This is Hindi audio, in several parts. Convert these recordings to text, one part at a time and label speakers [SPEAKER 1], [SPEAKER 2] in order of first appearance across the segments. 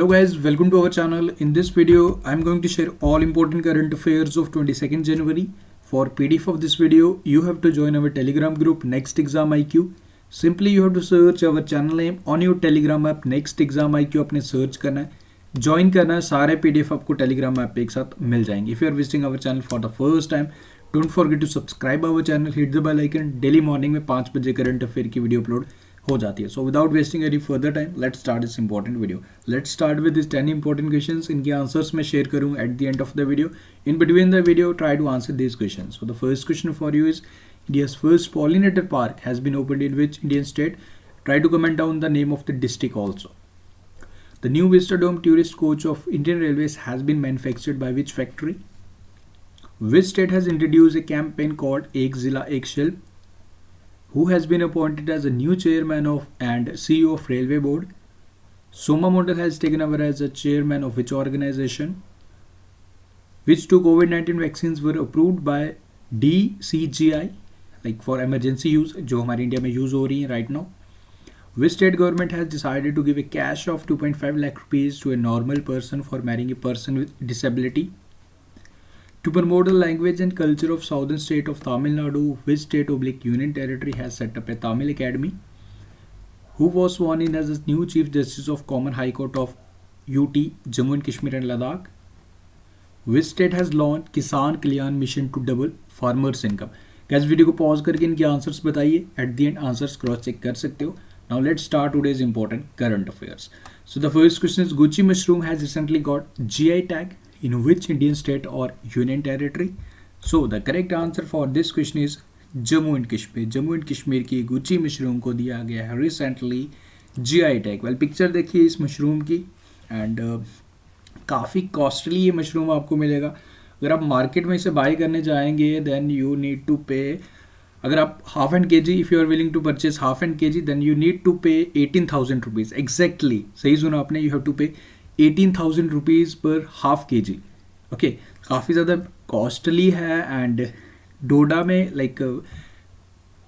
[SPEAKER 1] Hello guys, welcome to our channel. In this video, I'm going to share all important current affairs of 22nd January. For PDF of this video, you have to join our Telegram group Next Exam IQ. Simply you have to search our channel name on your Telegram app Next Exam IQ अपने search करना है, join करना है, सारे PDF आपको Telegram app पे एक साथ मिल जाएंगे. If you are visiting our channel for the first time, don't forget to subscribe our channel, hit the bell icon. Daily morning में 5 बजे current affair की video upload हो जाती है. So without wasting any further time, let's start this important video. Let's start with these 10 important questions. इनके answers मैं share करूँ at the end of the video. In between the video, try to answer these questions. So the first question for you is, India's first pollinator park has been opened in which Indian state? Try to comment down the name of the district also. The new Vistadome tourist coach of Indian Railways has been manufactured by which factory? Which state has introduced a campaign called Ek Zila Ek Shilp? Who has been appointed as the new chairman of and CEO of Railway Board? Soma Mondal has taken over as the chairman of which organization? Which two COVID-19 vaccines were approved by DCGI, like for emergency use, जो हमारे इंडिया में यूज हो रही है right now? Which state government has decided to give a cash of 2.5 lakh rupees to a normal person for marrying a person with disability? To promote the language and culture of southern state of Tamil Nadu, which state/union territory has set up a Tamil Academy? Who was sworn in as the new Chief Justice of Common High Court of UT, Jammu and Kashmir and Ladakh? Which state has launched Kisan Kalyan Mission to double farmers' income? Guys, video को पॉज करके इनके आंसर्स बताइए. At the end answers cross check कर सकते हो. Now let's start today's important current affairs. So the first question is, Gucci mushroom has recently got GI tag in which Indian state or union territory? So the correct answer for this question is Jammu and Kashmir. Jammu and Kashmir की गुची मशरूम को दिया गया है recently GI tag. Well picture देखिए इस मशरूम की एंड काफ़ी कॉस्टली ये मशरूम आपको मिलेगा. अगर आप मार्केट में इसे बाई करने जाएंगे देन यू नीड टू पे, अगर आप half and K G, if you are willing to purchase half and K G then you need to pay 18,000 rupees. Exactly सही सुना आपने, you have to pay 18,000 rupees पर हाफ के जी. ओके, काफ़ी ज़्यादा कॉस्टली है. एंड डोडा में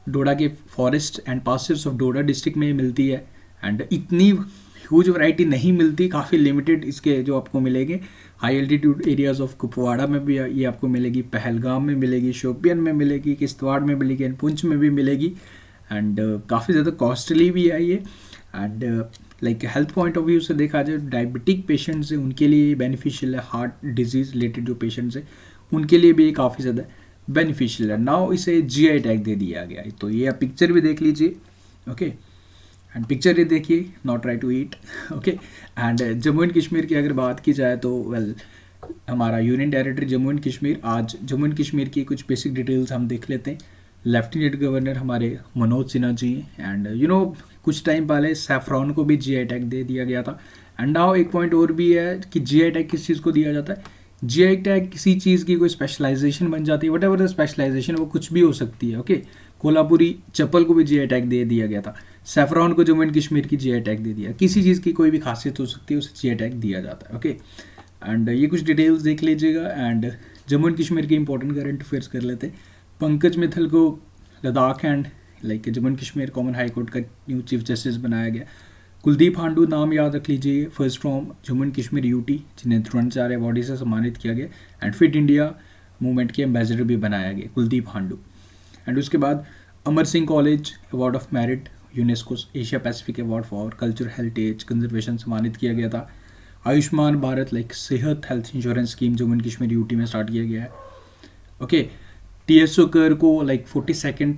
[SPEAKER 1] डोडा के forest and pastures of Doda district में मिलती है. एंड इतनी ह्यूज वैरायटी नहीं मिलती, काफ़ी लिमिटेड इसके जो आपको मिलेंगे. High altitude areas of Kupwara में भी ये आपको मिलेगी, पहलगाम में मिलेगी, शोपियन में मिलेगी, किश्तवाड़ में मिलेगी एंड पुंछ में भी मिलेगी. एंड काफ़ी ज़्यादा कॉस्टली भी है ये. And health point of view से देखा जाए, डायबिटिक पेशेंट्स हैं उनके लिए बेनिफिशियल है. हार्ट डिजीज़ रिलेटेड जो पेशेंट्स हैं उनके लिए भी ये काफ़ी ज़्यादा बेनिफिशियल है. नाउ इसे GI टैग दे दिया गया है. तो ये आप पिक्चर भी देख लीजिए. ओके, एंड पिक्चर ये देखिए, not try to eat. Okay, and Jammu and Kashmir की अगर बात की जाए तो वेल हमारा union territory Jammu and Kashmir. आज जम्मू एंड कश्मीर की कुछ बेसिक डिटेल्स हम देख लेते हैं. लेफ्टिनेंट गवर्नर हमारे मनोज सिन्हा जी. एंड कुछ टाइम पहले सैफरॉन को भी GI टैग दे दिया गया था. एंड नाउ एक पॉइंट और भी है कि GI टैग किस चीज़ को दिया जाता है. GI टैग किसी चीज़ की कोई स्पेशलाइजेशन बन जाती है, वट एवर द स्पेशलाइजेशन, वो कुछ भी हो सकती है. ओके, कोल्हापुरी चप्पल को भी GI टैग दे दिया गया था. सैफरॉन को जम्मू एंड कश्मीर की GI टैग दे दिया. किसी चीज़ की कोई भी खासियत हो सकती है उसे GI टैग दिया जाता है. ओके, एंड ये कुछ डिटेल्स देख लीजिएगा. एंड जम्मू एंड कश्मीर के इंपॉर्टेंट करंट अफेयर्स कर लेते हैं. पंकज मित्तल को Ladakh and Jammu and Kashmir common high court का न्यू चीफ जस्टिस बनाया गया. कुलदीप हांडू नाम याद रख लीजिए, first from Jammu and Kashmir UT, जिन्हें द्रोणाचार्य अवार्ड से सम्मानित किया गया. एंड फिट इंडिया मूवमेंट के एम्बेसडर भी बनाया गया कुलदीप हांडू. एंड उसके बाद Amar Singh college award of merit, UNESCO Asia Pacific award for culture heritage conservation सम्मानित किया गया था. आयुष्मान भारत सेहत health insurance scheme Jammu and Kashmir UT में स्टार्ट किया गया है. ओके, TSO कर को 42nd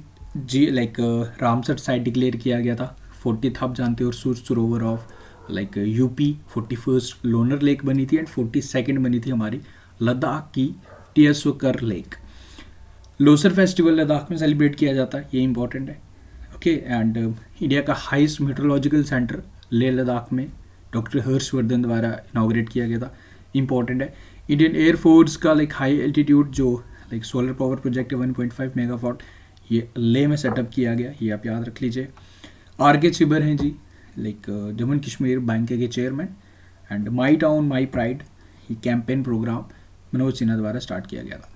[SPEAKER 1] रामसर साइट डिक्लेयर किया गया था. 40th आप जानते हो सूर्य सरोवर of UP. 41st loner lake बनी थी एंड 42nd बनी थी हमारी लद्दाख की TSO कर लेक. लोसर फेस्टिवल लद्दाख में सेलिब्रेट किया जाता है, ये इंपॉर्टेंट है. ओके, एंड इंडिया का highest meteorological centre Leh Ladakh में डॉक्टर हर्षवर्धन द्वारा इनाग्रेट किया गया था, इंपॉर्टेंट है. इंडियन एयरफोर्स का हाई एल्टीट्यूड जो सोलर पावर प्रोजेक्ट है 1.5 मेगावाट, ये लेह में सेटअप किया गया, ये आप याद रख लीजिए. RK चिबर हैं जी जम्मू एंड कश्मीर बैंक के chairman. And my town my pride, ये कैंपेन प्रोग्राम मनोज सिन्हा द्वारा स्टार्ट किया गया था.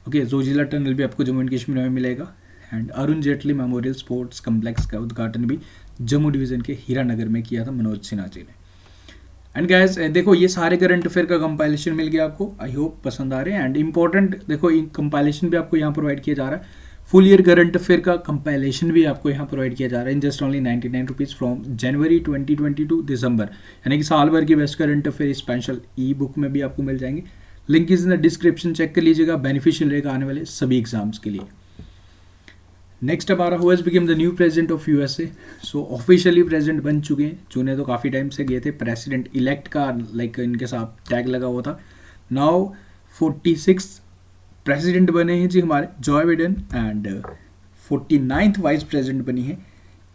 [SPEAKER 1] ओके, जोजिला टनल भी आपको जम्मू एंड कश्मीर में मिलेगा. And Arun Jaitley memorial sports complex का उद्घाटन भी जम्मू डिवीज़न के हीरानगर में किया था मनोज सिन्हा जी ने. एंड गाइस देखो ये सारे करंट अफेयर का कंपाइलेशन मिल गया आपको, आई होप पसंद आ रहे हैं। एंड इंपॉर्टेंट देखो कंपाइलेशन भी आपको यहाँ प्रोवाइड किया जा रहा है, फुल ईयर करंट अफेयर का कंपाइलेशन भी आपको यहाँ प्रोवाइड किया जा रहा है in just only 99 rupees from January 2020 to December, यानी कि साल भर की best current affair special ebook में भी आपको मिल जाएंगे। Link is in the description, check कर लीजिएगा, बेनिफिशियल रहेगा आने वाले सभी एग्जाम्स के लिए। नेक्स्ट हमारा who has become the new president of USA. So officially president बन चुके हैं, चुने तो काफ़ी टाइम से गए थे, प्रेसिडेंट इलेक्ट का लाइक इनके साथ टैग लगा हुआ था। नाउ 46 प्रेसिडेंट बने हैं जी हमारे Joy Biden, and 49th vice president बनी है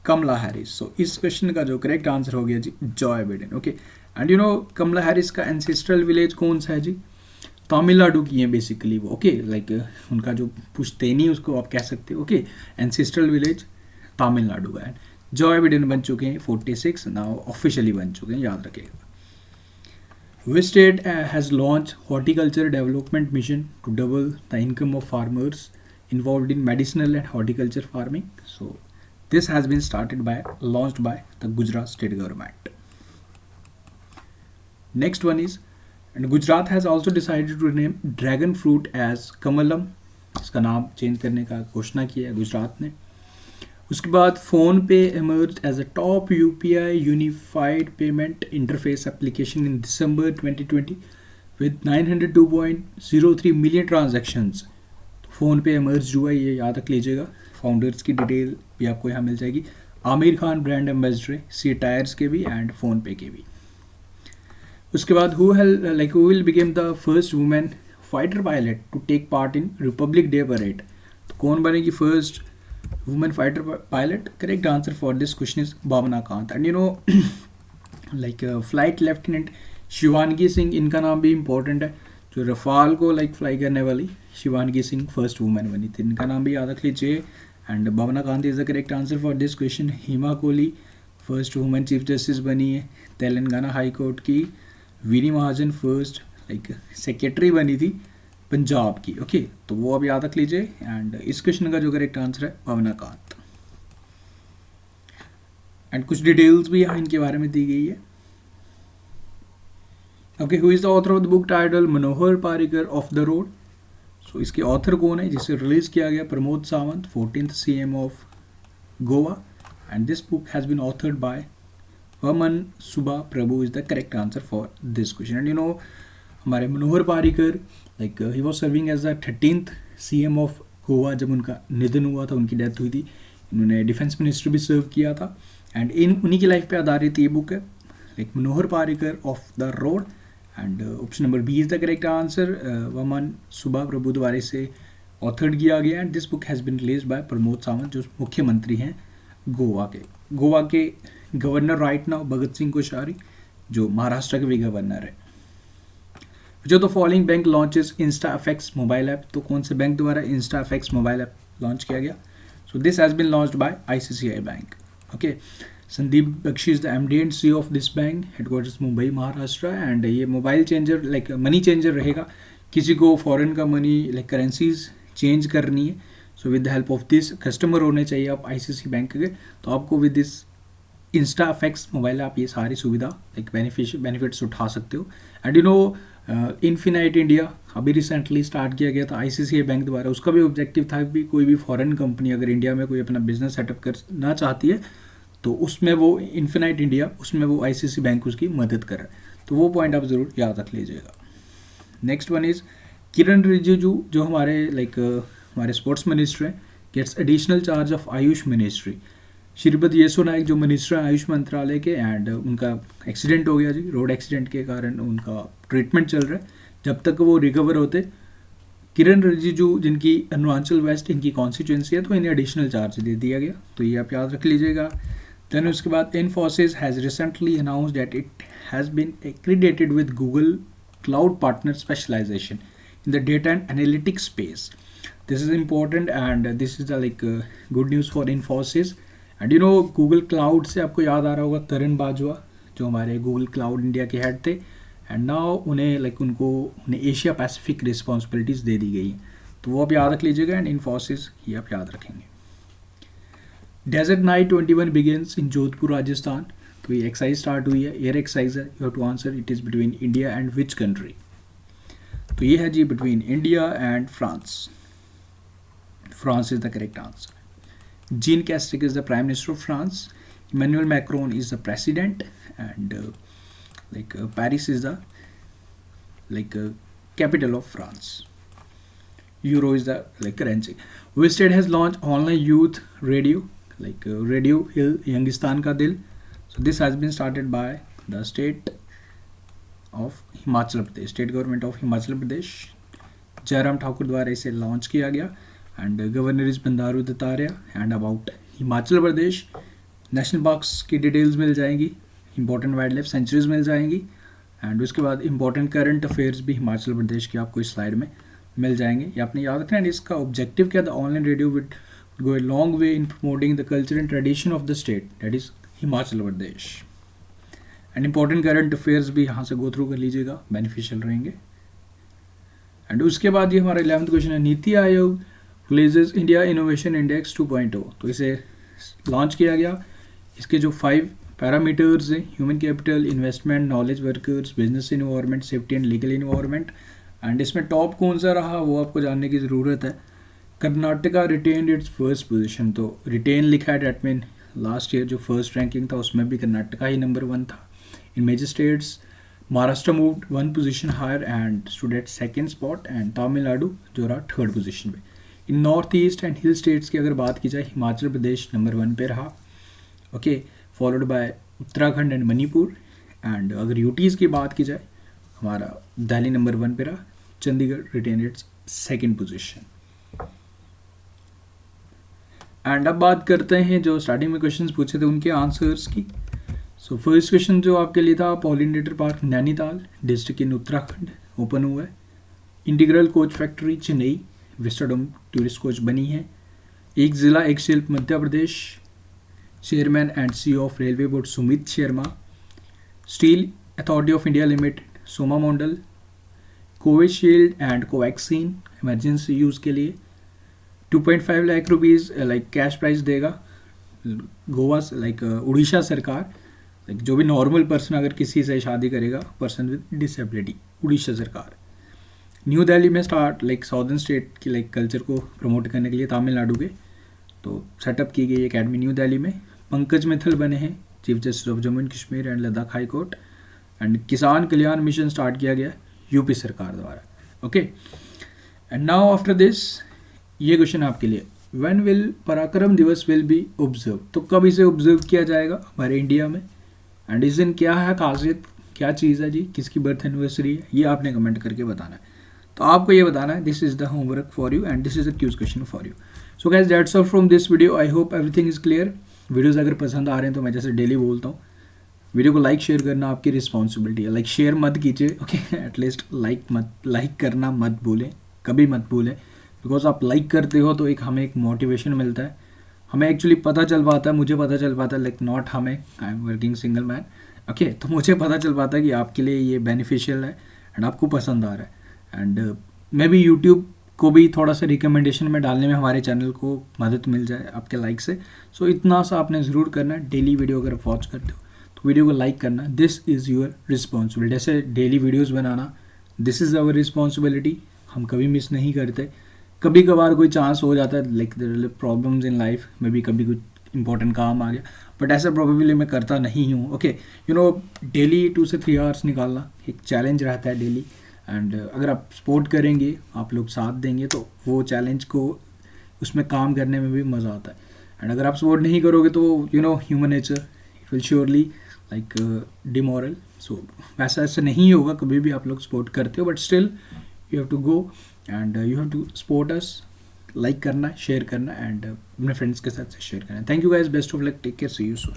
[SPEAKER 1] कमला हैरिस। सो इस क्वेश्चन का जो करेक्ट आंसर हो गया जी Joe Biden. Okay, and you know Kamala Harris का एंसेस्ट्रल विलेज कौन सा है जी, तमिलनाडु की है बेसिकली वो। ओके, लाइक उनका जो पुश्तैनी उसको आप कह सकते हो। ओके, एंसेस्ट्रल विलेज तमिलनाडु का है। जॉय बाइडेन बन चुके हैं 46, नाउ ऑफिशियली बन चुके हैं, याद रखिएगा। Which state has launched horticulture development mission to double the income of farmers involved in medicinal and horticulture farming? So this has been launched by the Gujarat state government. Next one is, and Gujarat has also decided to name dragon fruit as Kamalam. इसका नाम चेंज करने का घोषणा किया है गुजरात ने। उसके बाद फ़ोन पे emerged as a top UPI unified payment interface application in December 2020 with 902.03 million transactions। Phone पे emerged हुआ, ये याद रख लीजिएगा। फाउंडर्स की डिटेल भी आपको यहाँ मिल जाएगी। आमिर खान ब्रांड एम्बेसडर है सी टायर्स के भी एंड फ़ोन पे के भी। उसके बाद who will become the first woman fighter pilot to take part in Republic Day parade। तो कौन बनेगी first women fighter pilot? Correct answer for this question is Bhawana Kant. And you know like flight lieutenant Shivangi Singh, इनका नाम भी इम्पोर्टेंट है, जो रफाल को लाइक फ्लाई करने वाली शिवानगी सिंह फर्स्ट वुमेन बनी थी, इनका नाम भी याद रख लीजिए। And Bhawana Kanth is the correct answer for this question. Hima Kohli first women chief justice बनी है तेलंगाना हाई कोर्ट की। Vini Mahajan first like secretary बनी थी पंजाब की। ओके, तो वो अब याद रख लीजिए। एंड इस क्वेश्चन का जो करेक्ट आंसर है भावना कांत। एंड कुछ डिटेल्स भी यहाँ इनके बारे में दी गई है। Okay, who is the author of the book title Manohar Parrikar of the road. So इसके ऑथर कौन है, जिसे रिलीज किया गया Pramod Sawant 14th CM of Goa. And this book has been authored by Waman सुबा Prabhu is the correct answer for this question. And you know हमारे Manohar Parrikar like he was serving as the 13th CM of Goa. जब उनका निधन हुआ था, उनकी डेथ हुई थी, इन्होंने डिफेंस मिनिस्टर भी सर्व किया था। एंड उन्हीं की लाइफ पे आधारित ये बुक है like Manohar Parrikar of the road. And option number B is the correct answer. Vaman सुबा प्रभु द्वारा से ऑथर्ड किया गया। And this book has been release by Pramod Sawant, जो मुख्यमंत्री हैं गोवा के governor right now Bhagat Singh Koshyari, जो महाराष्ट्र के भी गवर्नर है। जो तो following bank launches Insta FX mobile app. तो कौन से बैंक द्वारा Insta FX mobile app launch किया गया? So this has been launched by ICICI bank. Okay, Sandeep Bakshi is the MD and CEO of this bank, headquarters Mumbai Maharashtra. And ये mobile changer like money changer रहेगा, किसी को फॉरेन का मनी लाइक करेंसीज चेंज करनी है। So with the help of this customer होने चाहिए आप ICICI बैंक के, तो आपको with this Insta FX mobile आप ये सारी सुविधा लाइक बेनिफिट्स उठा सकते हो। And you no infinite India अभी रिसेंटली स्टार्ट किया गया था ICICI बैंक द्वारा। उसका भी ऑब्जेक्टिव था भी कोई भी फॉरेन कंपनी अगर इंडिया में कोई अपना बिजनेस सेटअप करना चाहती है तो उसमें वो इन्फिनाइट इंडिया, उसमें वो ICICI बैंक उसकी मदद कर रहा है। तो वो पॉइंट आप ज़रूर याद रख लीजिएगा। Next one is Kiran Rijiju, जो हमारे लाइक हमारे स्पोर्ट्स मिनिस्टर हैं, gets additional charge of Ayush ministry. Shripad Yesso Naik जो मिनिस्टर हैं आयुष मंत्रालय के, एंड उनका एक्सीडेंट हो गया जी, रोड एक्सीडेंट के कारण उनका ट्रीटमेंट चल रहा है। जब तक वो रिकवर होते, किरण रिजिजू जिनकी अरुणाचल वेस्ट इनकी कॉन्स्टिट्यूंसी है, तो इन्हें एडिशनल चार्ज दे दिया गया। तो ये आप याद रख लीजिएगा। देन उसके बाद Infosys has recently announced that it has been accredited with Google Cloud partner specialization in the data and analytics space. This is important and this is the like good news for Infosys. And you know Google Cloud से आपको याद आ रहा होगा तरुण बाजवा, जो हमारे गूगल क्लाउड इंडिया के हेड थे, एंड नाउ उन्हें एशिया पैसिफिक रिस्पॉन्सिबिलिटीज़ दे दी गई हैं। तो वो आप याद रख लीजिएगा। एंड इन्फोसिस ये आप याद रखेंगे। Desert night 21 begins in Jodhpur Rajasthan. तो ये एक्सरसाइज स्टार्ट हुई है, एयर एक्सरसाइज है, you have to answer it is between India and which country. तो ये है जी between India and France. France is the correct answer. Jean Castex is the prime minister of France. Emmanuel Macron is the president and Paris is the capital of France. Euro is the currency. Which state has launched online youth radio Radio Hill Youngistan Ka Dil? So this has been started by the state of Himachal Pradesh, state government of Himachal Pradesh. Jairam Thakur द्वारा इसे लॉन्च किया गया and governor is Bandaru Dattatreya. And about Himachal Pradesh, national parks की डिटेल्स मिल जाएंगी, इंपॉर्टेंट वाइल्ड लाइफ सेंचुरीज मिल जाएंगी एंड उसके बाद इंपॉर्टेंट करंट अफेयर्स भी हिमाचल प्रदेश के आपको इस स्लाइड में मिल जाएंगे। ये आपने याद रखना है। इसका ऑब्जेक्टिव क्या था? Online radio with go a long way in promoting the culture and tradition of the state that is Himachal Pradesh. And important current affairs भी यहाँ से गो थ्रू कर लीजिएगा, बेनिफिशियल रहेंगे। एंड उसके बाद ये हमारा 11th क्वेश्चन है, NITI Aayog releases India innovation index 2.0। तो इसे लॉन्च किया गया। इसके जो 5 पैरामीटर्स हैं, human capital, investment, knowledge workers, business environment, safety and legal environment. And इसमें टॉप कौन सा रहा वो आपको जानने की ज़रूरत है। Karnataka retained its first position. तो रिटेन लिखा है, डेट मीन लास्ट ईयर जो फर्स्ट रैंकिंग था उसमें भी कर्नाटका ही नंबर 1 था। In major states Maharashtra moved 1 position higher and stood at 2nd spot and Tamil Nadu जो रहा 3rd पोजीशन पे। In north east and hill states की अगर बात की जाए, हिमाचल प्रदेश नंबर 1 पे रहा, okay, followed by Uttarakhand and Manipur. And अगर यूटीज़ की बात की जाए, हमारा दिल्ली नंबर 1 पे रहा, Chandigarh retain its 2nd position. And अब बात करते हैं जो स्टार्टिंग में क्वेश्चंस पूछे थे उनके आंसर्स की। सो फर्स्ट क्वेश्चन जो आपके लिए था, pollinator park Nainital district in Uttarakhand open हुआ है। Integral coach factory Chennai vistadome tourist coach बनी है। एक ज़िला एक शिल्प Madhya Pradesh. Chairman and CEO of railway board Sumit Sharma. Steel authority of India limited Soma Mandal. Covishield and Covaxin emergency use के लिए 2.5 लाख रुपीज़ कैश प्राइज देगा गोवा उड़ीसा सरकार। जो भी नॉर्मल पर्सन अगर किसी से शादी करेगा, पर्सन विद डिसेबिलिटी, उड़ीसा सरकार। न्यू दिल्ली में स्टार्ट साउदर्न स्टेट की कल्चर को प्रमोट करने के लिए तमिलनाडु के तो सेटअप की गई एकेडमी न्यू दिल्ली में। पंकज मित्तल बने हैं chief justice of Jammu and Kashmir and Ladakh high court. And किसान कल्याण मिशन स्टार्ट किया गया यूपी सरकार द्वारा। Okay, and now after this ये क्वेश्चन आपके लिए, व्हेन विल पराक्रम दिवस विल बी ऑब्जर्व। तो कब इसे ऑब्जर्व किया जाएगा हमारे इंडिया में, एंड इस दिन क्या है खासियत, क्या चीज़ है जी, किसकी बर्थ एनिवर्सरी है, ये आपने कमेंट करके बताना है। तो आपको ये बताना है। This is the homework for you and this is the Qs question for you. So guys that's all from this video. I hope everything is clear. Videos अगर पसंद आ रहे हैं तो मैं जैसे डेली बोलता हूँ, वीडियो को लाइक शेयर करना आपकी रिस्पॉन्सिबिलिटी है। शेयर मत कीजिए, ओके, एटलीस्ट लाइक करना मत भूलें, कभी मत भूलें, बिकॉज आप लाइक करते हो तो हमें एक मोटिवेशन मिलता है। हमें एक्चुअली पता चल पाता है, मुझे पता चल पाता है, नॉट हमें, I am working single man, okay, तो मुझे पता चल पाता है कि आपके लिए ये बेनिफिशियल है एंड आपको पसंद आ रहा है। एंड मे बी यूट्यूब को भी थोड़ा सा रिकमेंडेशन में डालने में हमारे चैनल को मदद मिल जाए आपके लाइक से। सो इतना सा आपने ज़रूर करना है। डेली वीडियो अगर आप वॉच करते हो तो वीडियो को लाइक करना, दिस इज़ योर रिस्पॉन्सिबिलिटी। जैसे डेली वीडियोस बनाना, दिस इज़ आवर रिस्पॉन्सिबिलिटी, हम कभी मिस नहीं करते। कभी कभार कोई चांस हो जाता है, प्रॉब्लम्स इन लाइफ में भी कभी कुछ इंपॉर्टेंट काम आ गया, बट ऐसा प्रोबेबली मैं करता नहीं हूँ। ओके, डेली 2 से 3 आवर्स निकालना एक चैलेंज रहता है डेली। एंड अगर आप सपोर्ट करेंगे, आप लोग साथ देंगे, तो वो चैलेंज को उसमें काम करने में भी मज़ा आता है। एंड अगर आप सपोर्ट नहीं करोगे तो human nature it will surely demoral. So वैसा ऐसा नहीं होगा, कभी भी आप लोग सपोर्ट करते हो, but still you have to go and you have to support us. Like करना, शेयर करना एंड अपने फ्रेंड्स के साथ शेयर करना। Thank you guys, best of luck, take care, see you soon.